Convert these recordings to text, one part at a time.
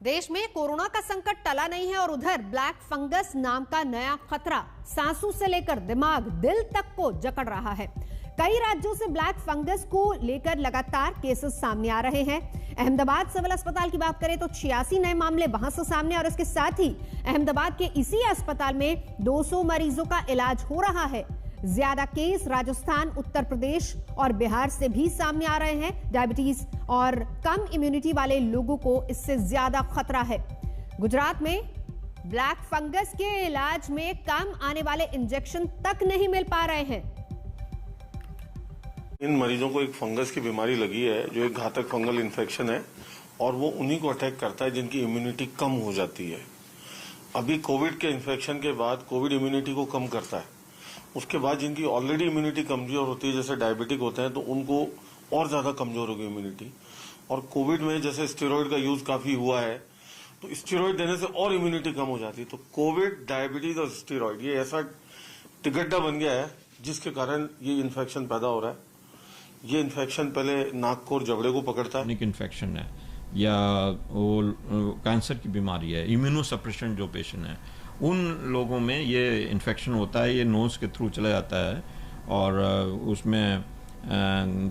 देश में कोरोना का संकट टला नहीं है और उधर ब्लैक फंगस नाम का नया खतरा सांसों से लेकर दिमाग दिल तक को जकड़ रहा है। कई राज्यों से ब्लैक फंगस को लेकर लगातार केसेस सामने आ रहे हैं। अहमदाबाद सिविल अस्पताल की बात करें तो 86 नए मामले वहां से सामने और इसके साथ ही अहमदाबाद के इसी अस्पताल में 200 मरीजों का इलाज हो रहा है। ज्यादा केस राजस्थान, उत्तर प्रदेश और बिहार से भी सामने आ रहे हैं। डायबिटीज और कम इम्यूनिटी वाले लोगों को इससे ज्यादा खतरा है। गुजरात में ब्लैक फंगस के इलाज में काम आने वाले इंजेक्शन तक नहीं मिल पा रहे हैं। इन मरीजों को एक फंगस की बीमारी लगी है जो एक घातक फंगल इन्फेक्शन है और वो उन्हीं को अटैक करता है जिनकी इम्यूनिटी कम हो जाती है। अभी कोविड के इन्फेक्शन के बाद कोविड इम्यूनिटी को कम करता है, उसके बाद जिनकी ऑलरेडी इम्यूनिटी कमजोर होती है जैसे डायबिटिक होते हैं तो उनको और ज्यादा कमजोर होगी इम्यूनिटी। और कोविड में जैसे स्टेरॉइड का यूज काफी हुआ है तो स्टेरॉइड देने से और इम्यूनिटी कम हो जाती है। तो कोविड, डायबिटीज और स्टेरॉइड ये ऐसा टिगड्डा बन गया है जिसके कारण ये इन्फेक्शन पैदा हो रहा है। ये इन्फेक्शन पहले नाक को और जबड़े को पकड़ता है। इन्फेक्शन है या वो कैंसर की बीमारी है, इम्यूनो सप्रेशन जो पेशेंट है उन लोगों में ये इन्फेक्शन होता है। ये नोज के थ्रू चला जाता है और उसमें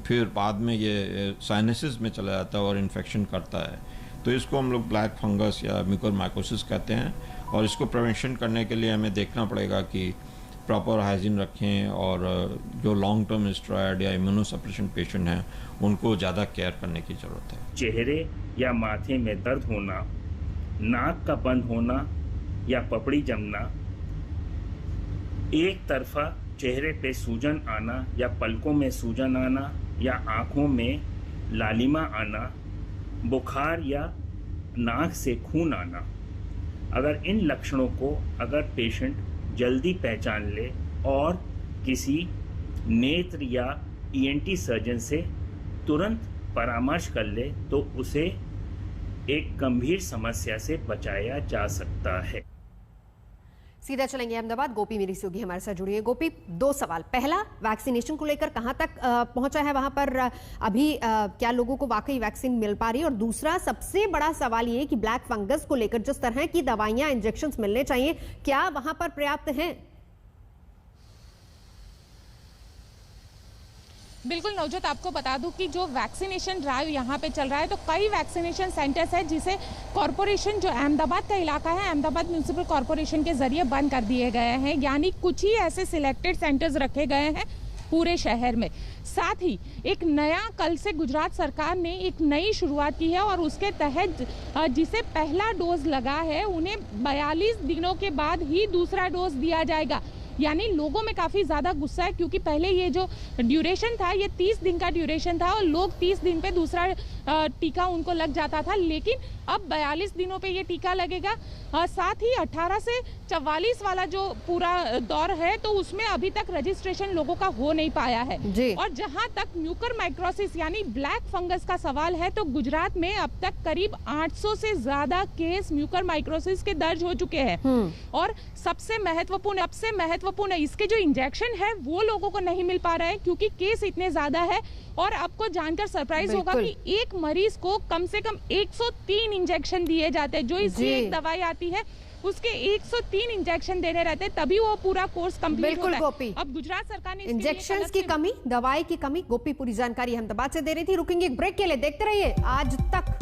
फिर बाद में ये साइनसिस में चला जाता है और इन्फेक्शन करता है। तो इसको हम लोग ब्लैक फंगस या म्यूकोरमाइकोसिस कहते हैं और इसको प्रिवेंशन करने के लिए हमें देखना पड़ेगा कि प्रॉपर हाइजीन रखें और जो लॉन्ग टर्म स्टेरॉइड या इम्यूनो सप्रेशन पेशेंट हैं उनको ज़्यादा केयर करने की ज़रूरत है। चेहरे या माथे में दर्द होना, नाक का बंद होना या पपड़ी जमना, एक तरफा चेहरे पे सूजन आना या पलकों में सूजन आना या आँखों में लालिमा आना, बुखार या नाक से खून आना। अगर इन लक्षणों को पेशेंट जल्दी पहचान ले और किसी नेत्र या ईएनटी सर्जन से तुरंत परामर्श कर ले तो उसे एक गंभीर समस्या से बचाया जा सकता है। सीधा चलेंगे अहमदाबाद। गोपी मेरी सहयोगी हमारे साथ जुड़ी है। गोपी, दो सवाल। पहला, वैक्सीनेशन को लेकर कहां तक पहुंचा है वहां पर अभी, क्या लोगों को वाकई वैक्सीन मिल पा रही है? और दूसरा सबसे बड़ा सवाल ये कि ब्लैक फंगस को लेकर जिस तरह की दवाइयां, इंजेक्शंस मिलने चाहिए, क्या वहां पर पर्याप्त हैं? बिल्कुल नवजोत, आपको बता दूं कि जो वैक्सीनेशन ड्राइव यहाँ पे चल रहा है तो कई वैक्सीनेशन सेंटर्स है जिसे कॉरपोरेशन, जो अहमदाबाद का इलाका है, अहमदाबाद म्यूनिसिपल कॉरपोरेशन के जरिए बंद कर दिए गए हैं। यानी कुछ ही ऐसे सिलेक्टेड सेंटर्स रखे गए हैं पूरे शहर में। साथ ही एक नया, कल से गुजरात सरकार ने एक नई शुरुआत की है और उसके तहत जिसे पहला डोज लगा है उन्हें 42 दिनों के बाद ही दूसरा डोज दिया जाएगा। यानी लोगों में काफ़ी ज़्यादा गुस्सा है क्योंकि पहले ये जो ड्यूरेशन था ये 30 दिन का ड्यूरेशन था और लोग 30 दिन पे दूसरा टीका उनको लग जाता था, लेकिन अब 42 दिनों पे ये टीका लगेगा। साथ ही 18 से 44 वाला जो पूरा दौर है तो उसमें अभी तक रजिस्ट्रेशन लोगों का हो नहीं पाया है। और जहां तक म्यूकोरमाइकोसिस यानी ब्लैक फंगस का सवाल है तो गुजरात में अब तक करीब 800 से ज्यादा केस म्यूकोरमाइकोसिस के दर्ज हो चुके हैं। और सबसे महत्वपूर्ण इसके जो इंजेक्शन है वो लोगों को नहीं मिल पा रहा है क्योंकि केस इतने ज्यादा है। और आपको जानकर सरप्राइज होगा कि एक मरीज को कम से कम 103 इंजेक्शन दिए जाते हैं। जो इसकी एक दवाई आती है उसके 103 इंजेक्शन देने रहते हैं तभी वो पूरा कोर्स कंप्लीट होता है। गोपी, अब गुजरात सरकार ने इंजेक्शंस की कमी, दवाई की कमी, गोपी पूरी जानकारी अहमदाबाद से दे रही थी। रुकेंगे एक ब्रेक के लिए, देखते रहिए आज तक।